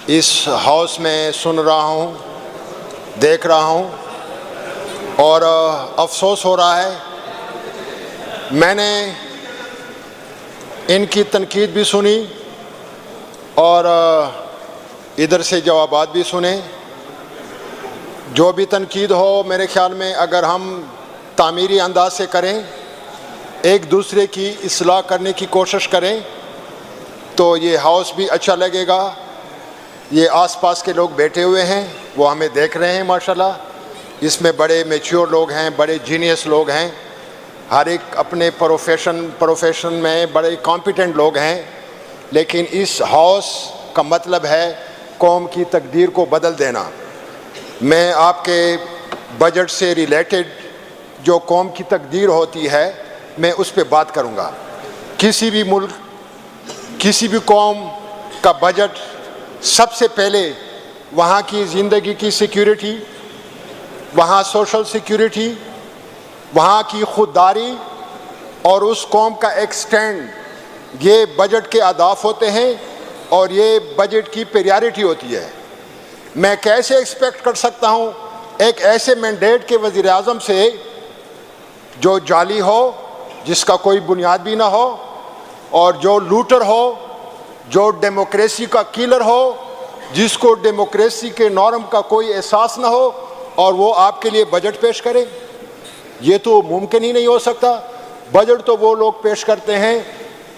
اس house میں سن رہا ہوں، دیکھ رہا ہوں، اور افسوس ہو رہا ہے۔ میں نے ان کی تنقید بھی سنی اور ادھر سے جوابات بھی سنے۔ جو بھی تنقید ہو، میرے خیال میں اگر ہم تعمیری انداز سے کریں، ایک دوسرے کی اصلاح کرنے کی کوشش کریں تو یہ ہاؤس بھی اچھا لگے گا۔ یہ آس پاس کے لوگ بیٹھے ہوئے ہیں، وہ ہمیں دیکھ رہے ہیں ماشاءاللہ۔ اس میں بڑے میچور لوگ ہیں، بڑے جینیس لوگ ہیں، ہر ایک اپنے پروفیشن میں بڑے کمپیٹنٹ لوگ ہیں، لیکن اس ہاؤس کا مطلب ہے قوم کی تقدیر کو بدل دینا۔ میں آپ کے بجٹ سے ریلیٹڈ جو قوم کی تقدیر ہوتی ہے، میں اس پہ بات کروں گا۔ کسی بھی ملک، کسی بھی قوم کا بجٹ سب سے پہلے وہاں کی زندگی کی سیکیورٹی، وہاں سوشل سیکیورٹی، وہاں کی خودداری اور اس قوم کا ایکسٹینڈ، یہ بجٹ کے اہداف ہوتے ہیں اور یہ بجٹ کی پریارٹی ہوتی ہے۔ میں کیسے ایکسپیکٹ کر سکتا ہوں ایک ایسے مینڈیٹ کے وزیر اعظم سے جو جعلی ہو، جس کا کوئی بنیاد بھی نہ ہو، اور جو لوٹر ہو، جو ڈیموکریسی کا کیلر ہو، جس کو ڈیموکریسی کے نارم کا کوئی احساس نہ ہو، اور وہ آپ کے لیے بجٹ پیش کرے؟ یہ تو ممکن ہی نہیں ہو سکتا۔ بجٹ تو وہ لوگ پیش کرتے ہیں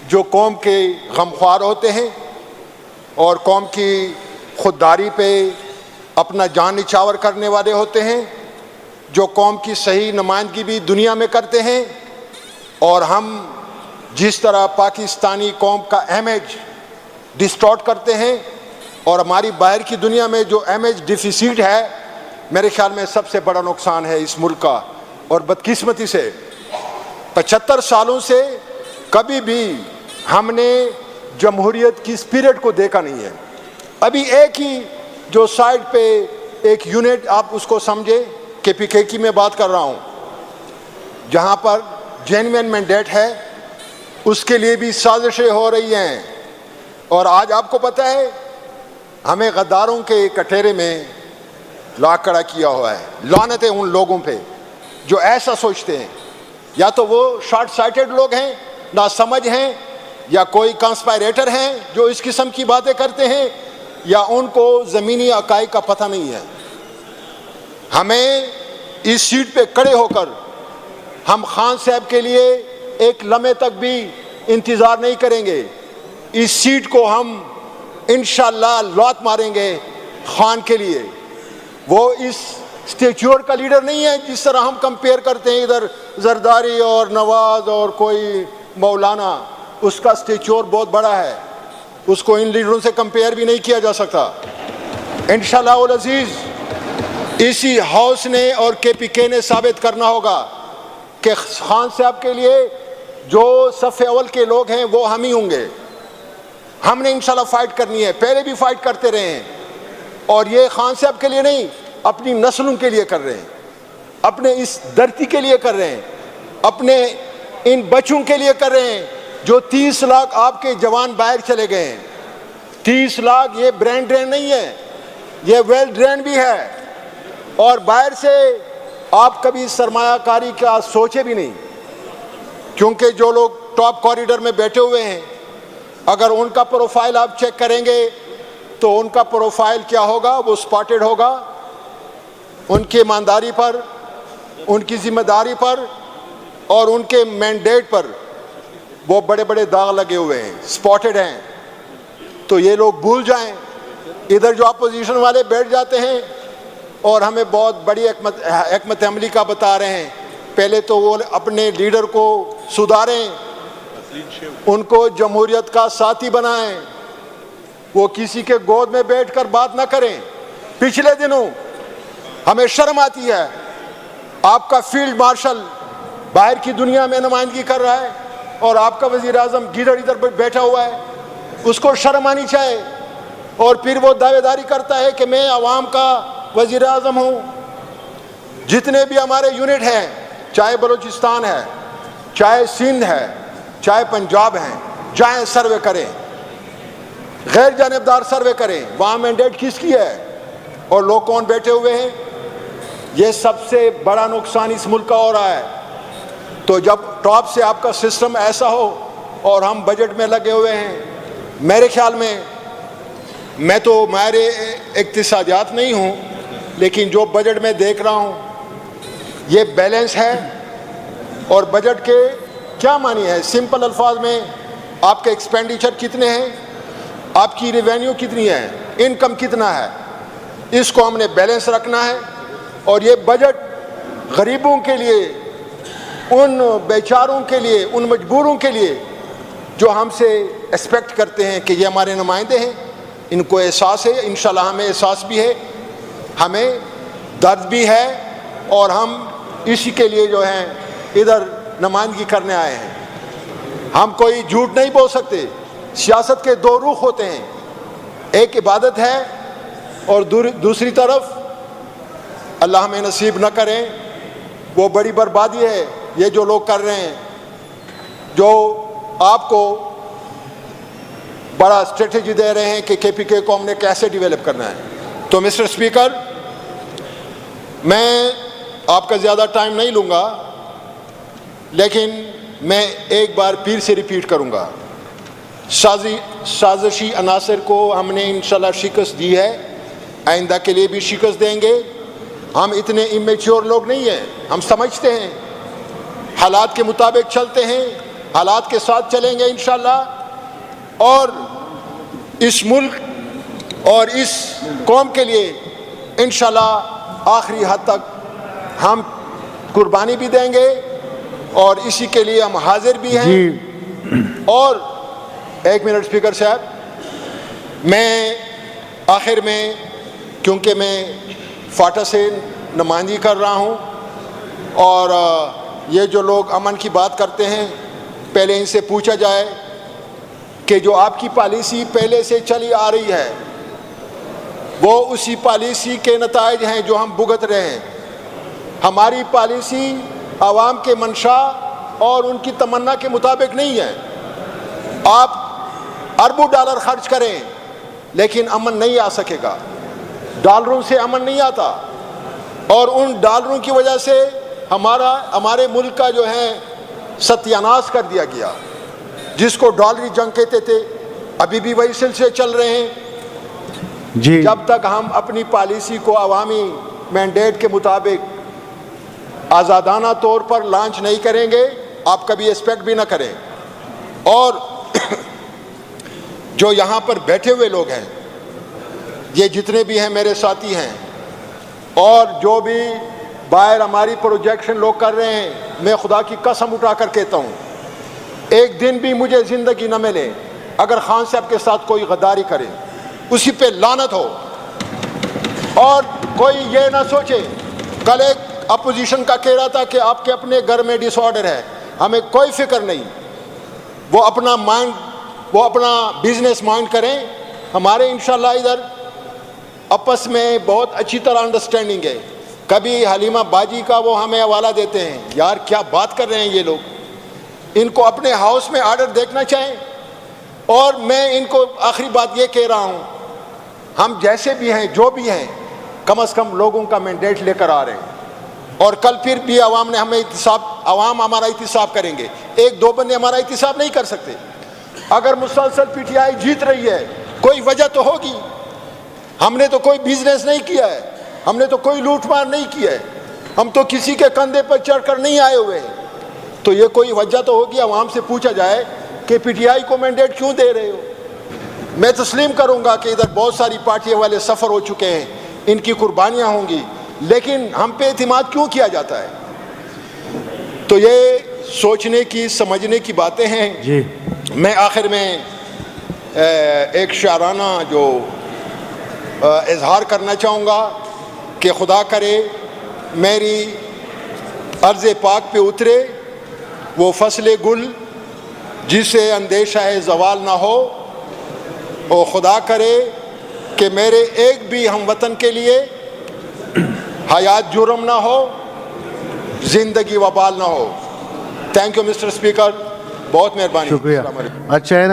جو قوم کے غمخوار ہوتے ہیں اور قوم کی خودداری پہ اپنا جان نچھاور کرنے والے ہوتے ہیں، جو قوم کی صحیح نمائندگی بھی دنیا میں کرتے ہیں۔ اور ہم جس طرح پاکستانی قوم کا امیج ڈسٹارٹ کرتے ہیں اور ہماری باہر کی دنیا میں جو امیج ڈیفیسٹ ہے، میرے خیال میں سب سے بڑا نقصان ہے اس ملک کا۔ اور بدقسمتی سے 75 سالوں سے کبھی بھی ہم نے جمہوریت کی اسپرٹ کو دیکھا نہیں ہے۔ ابھی ایک ہی جو سائڈ پہ ایک یونٹ، آپ اس کو سمجھے، KPK کی میں بات کر رہا ہوں، جہاں پر جینوین مینڈیٹ ہے، اس کے لیے بھی سازشیں ہو رہی ہیں۔ اور آج آپ کو پتہ ہے ہمیں غداروں کے کٹہرے میں لا کھڑا کیا ہوا ہے۔ لعنت ہے ان لوگوں پہ جو ایسا سوچتے ہیں۔ یا تو وہ شارٹ سائٹڈ لوگ ہیں، ناسمجھ ہیں، یا کوئی کانسپائریٹر ہیں جو اس قسم کی باتیں کرتے ہیں، یا ان کو زمینی حقائق کا پتہ نہیں ہے۔ ہمیں اس سیٹ پہ کھڑے ہو کر ہم خان صاحب کے لیے ایک لمحے تک بھی انتظار نہیں کریں گے۔ اس سیٹ کو ہم انشاءاللہ لات ماریں گے خان کے لیے۔ وہ اس اسٹیچور کا لیڈر نہیں ہے جس طرح ہم کمپیئر کرتے ہیں ادھر زرداری اور نواز اور کوئی مولانا۔ اس کا اسٹیچور بہت بڑا ہے، اس کو ان لیڈروں سے کمپیئر بھی نہیں کیا جا سکتا۔ انشاءاللہ العزیز اسی ہاؤس نے اور KPK نے ثابت کرنا ہوگا کہ خان صاحب کے لیے جو صف اول کے لوگ ہیں وہ ہم ہی ہوں گے۔ ہم نے انشاءاللہ فائٹ کرنی ہے، پہلے بھی فائٹ کرتے رہے ہیں، اور یہ خان صاحب کے لیے نہیں، اپنی نسلوں کے لیے کر رہے ہیں، اپنے اس دھرتی کے لیے کر رہے ہیں، اپنے ان بچوں کے لیے کر رہے ہیں جو 30 لاکھ آپ کے جوان باہر چلے گئے ہیں۔ 30 لاکھ یہ برین ڈرین نہیں ہے، یہ ویل ڈرین بھی ہے۔ اور باہر سے آپ کبھی سرمایہ کاری کا سوچے بھی نہیں، کیونکہ جو لوگ ٹاپ کوریڈور میں بیٹھے ہوئے ہیں، اگر ان کا پروفائل آپ چیک کریں گے تو ان کا پروفائل کیا ہوگا؟ وہ سپاٹڈ ہوگا ان کی ایمانداری پر، ان کی ذمہ داری پر اور ان کے مینڈیٹ پر وہ بڑے بڑے داغ لگے ہوئے ہیں، سپاٹڈ ہیں۔ تو یہ لوگ بھول جائیں۔ ادھر جو اپوزیشن والے بیٹھ جاتے ہیں اور ہمیں بہت بڑی حکمت عملی کا بتا رہے ہیں، پہلے تو وہ اپنے لیڈر کو سدھاریں، ان کو جمہوریت کا ساتھی بنائیں، وہ کسی کے گود میں بیٹھ کر بات نہ کریں۔ پچھلے دنوں ہمیں شرم آتی ہے، آپ کا فیلڈ مارشل باہر کی دنیا میں نمائندگی کر رہا ہے اور آپ کا وزیر اعظم ادھر بیٹھا ہوا ہے، اس کو شرم آنی چاہیے۔ اور پھر وہ دعوے داری کرتا ہے کہ میں عوام کا وزیر اعظم ہوں۔ جتنے بھی ہمارے یونٹ ہیں، چاہے بلوچستان ہے، چاہے سندھ ہے، چاہے پنجاب ہیں، جائیں سروے کریں۔ غیر جانبدار سروے کریں وہاں مینڈیٹ کس کی ہے اور لوگ کون بیٹھے ہوئے ہیں. یہ سب سے بڑا نقصان اس ملک کا ہو رہا ہے. تو جب ٹاپ سے آپ کا سسٹم ایسا ہو اور ہم بجٹ میں لگے ہوئے ہیں, میرے خیال میں تو ماہر اقتصادیات نہیں ہوں, لیکن جو بجٹ میں دیکھ رہا ہوں یہ بیلنس ہے. اور بجٹ کے کیا معنی ہے؟ سمپل الفاظ میں آپ کے ایکسپینڈیچر کتنے ہیں, آپ کی ریونیو کتنی ہے, انکم کتنا ہے, اس کو ہم نے بیلنس رکھنا ہے. اور یہ بجٹ غریبوں کے لیے, ان بیچاروں کے لیے, ان مجبوروں کے لیے جو ہم سے ایکسپیکٹ کرتے ہیں کہ یہ ہمارے نمائندے ہیں, ان کو احساس ہے, انشاءاللہ ہمیں احساس بھی ہے, ہمیں درد بھی ہے, اور ہم اسی کے لیے جو ہیں ادھر نمائندگی کرنے آئے ہیں. ہم کوئی جھوٹ نہیں بول سکتے. سیاست کے دو رخ ہوتے ہیں, ایک عبادت ہے اور دوسری طرف اللہ ہمیں نصیب نہ کریں وہ بڑی بربادی ہے. یہ جو لوگ کر رہے ہیں, جو آپ کو بڑا اسٹریٹجی دے رہے ہیں کہ کے پی کے کو ہم نے کیسے ڈیولپ کرنا ہے. تو مسٹر اسپیکر, میں آپ کا زیادہ ٹائم نہیں لوں گا, لیکن میں ایک بار پھر سے ریپیٹ کروں گا. سازشی عناصر کو ہم نے انشاءاللہ شکست دی ہے, آئندہ کے لیے بھی شکست دیں گے. ہم اتنے امیچور لوگ نہیں ہیں, ہم سمجھتے ہیں, حالات کے مطابق چلتے ہیں, حالات کے ساتھ چلیں گے انشاءاللہ. اور اس ملک اور اس قوم کے لیے انشاءاللہ آخری حد تک ہم قربانی بھی دیں گے, اور اسی کے لیے ہم حاضر بھی ہیں. اور ایک منٹ اسپیکر صاحب, میں آخر میں, کیونکہ میں فاٹا سے نمائندگی کر رہا ہوں, اور یہ جو لوگ امن کی بات کرتے ہیں, پہلے ان سے پوچھا جائے کہ جو آپ کی پالیسی پہلے سے چلی آ رہی ہے وہ اسی پالیسی کے نتائج ہیں جو ہم بھگت رہے ہیں. ہماری پالیسی عوام کے منشا اور ان کی تمنا کے مطابق نہیں ہے. آپ اربوں ڈالر خرچ کریں لیکن امن نہیں آ سکے گا. ڈالروں سے امن نہیں آتا, اور ان ڈالروں کی وجہ سے ہمارے ملک کا جو ہے ستیاناش کر دیا گیا, جس کو ڈالری جنگ کہتے تھے. ابھی بھی وہی سلسلے چل رہے ہیں. جب تک ہم اپنی پالیسی کو عوامی مینڈیٹ کے مطابق آزادانہ طور پر لانچ نہیں کریں گے, آپ کبھی ایکسپیکٹ بھی نہ کریں. اور جو یہاں پر بیٹھے ہوئے لوگ ہیں, یہ جتنے بھی ہیں میرے ساتھی ہیں, اور جو بھی باہر ہماری پروجیکشن لوگ کر رہے ہیں, میں خدا کی قسم اٹھا کر کہتا ہوں, ایک دن بھی مجھے زندگی نہ ملے اگر خان صاحب کے ساتھ کوئی غداری کرے, اسی پہ لعنت ہو. اور کوئی یہ نہ سوچے, کل ایک اپوزیشن کا کہہ رہا تھا کہ آپ کے اپنے گھر میں ڈس آرڈر ہے. ہمیں کوئی فکر نہیں, وہ اپنا بزنس مائنڈ کریں. ہمارے انشاءاللہ ادھر آپس میں بہت اچھی طرح انڈرسٹینڈنگ ہے. کبھی حلیمہ باجی کا وہ ہمیں حوالہ دیتے ہیں, یار کیا بات کر رہے ہیں یہ لوگ, ان کو اپنے ہاؤس میں آرڈر دیکھنا چاہیں. اور میں ان کو آخری بات یہ کہہ رہا ہوں, ہم جیسے بھی ہیں, جو بھی ہیں, کم از کم لوگوں کا مینڈیٹ لے کر آ رہے ہیں. اور کل پھر بھی عوام نے ہمیں عوام ہمارا احتساب کریں گے. ایک دو بندے ہمارا احتساب نہیں کر سکتے. اگر مسلسل پی ٹی آئی جیت رہی ہے, کوئی وجہ تو ہوگی. ہم نے تو کوئی بزنس نہیں کیا ہے, ہم نے تو کوئی لوٹ مار نہیں کیا ہے, ہم تو کسی کے کندھے پر چڑھ کر نہیں آئے ہوئے ہیں. تو یہ کوئی وجہ تو ہوگی. عوام سے پوچھا جائے کہ پی ٹی آئی کو مینڈیٹ کیوں دے رہے ہو. میں تسلیم کروں گا کہ ادھر بہت ساری پارٹیوں والے سفر ہو چکے ہیں, ان کی قربانیاں ہوں گی, لیکن ہم پہ اعتماد کیوں کیا جاتا ہے؟ تو یہ سوچنے کی, سمجھنے کی باتیں ہیں. میں آخر میں ایک شاعرانہ جو اظہار کرنا چاہوں گا کہ خدا کرے میری عرض پاک پہ اترے وہ فصل گل جسے اندیشہ زوال نہ ہو. اور خدا کرے کہ میرے ایک بھی ہم وطن کے لیے حیات جرم نہ ہو, زندگی وبال نہ ہو. تھینک یو مسٹر اسپیکر, بہت مہربانی. شکریہ. اچھا ہے.